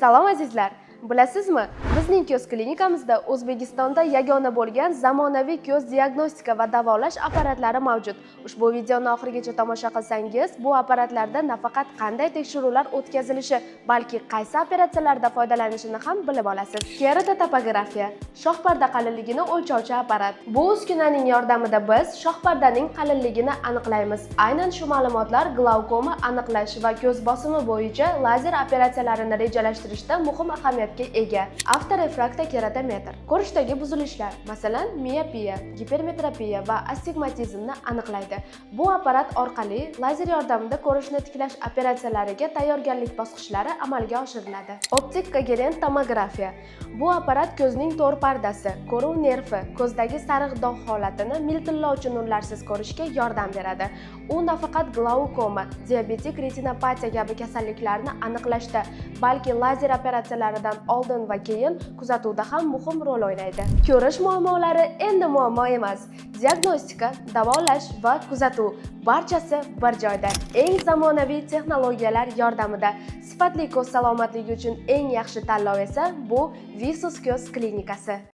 Salom azizlar. Bilasizmi, bizning ko'z klinikamizda O'zbekistonda yagona bo'lgan zamonaviy ko'z diagnostika va davolash apparatlari mavjud. Ushbu videoni oxirigacha tomosha qilsangiz, bu apparatlarda nafaqat qanday tekshiruvlar o'tkazilishi, balki qaysi operatsiyalarda foydalanishini ham bilib olasiz. Keratotopografiya, shoh parda qalinligini o'lchovchi apparat. Bu uskunaning yordamida biz shoh pardaning qalinligini aniqlaymiz. Aynan shu ma'lumotlar glaukoma aniqlash va ko'z bosimi bo'yicha lazer operatsiyalarini rejalashtirishda muhim ahamiyatga ega. Avtorefrakta keratometr ko'rishdagi buzilishlar, masalan, miopiya, gipermetropiya va astigmatizmni aniqlaydi. Bu apparat orqali lazer yordamida ko'rishni tiklash operatsiyalariga tayyorgarlik bosqichlari amalga oshiriladi. Optik kogerent tomografiya. Bu apparat ko'zning to'r pardasi, ko'ruv nervi, ko'zdagi sariq dog' holatini miltillovchi nurlarsiz ko'rishga yordam beradi. U nafaqat glaukoma, diabetik retinopatiya kabi kasalliklarni aniqlashda, balki lazer operatsiyalaridan oldin va keyin kuzatuvda ham muhim rol o'ynaydi. Ko'rish muammolari endi muammo emas. Diagnostika, davolash va kuzatuv barchasi bir joyda. Eng zamonaviy texnologiyalar yordamida sifatli ko'z salomatligi uchun eng yaxshi tanlov esa bu Visus ko'z klinikasi.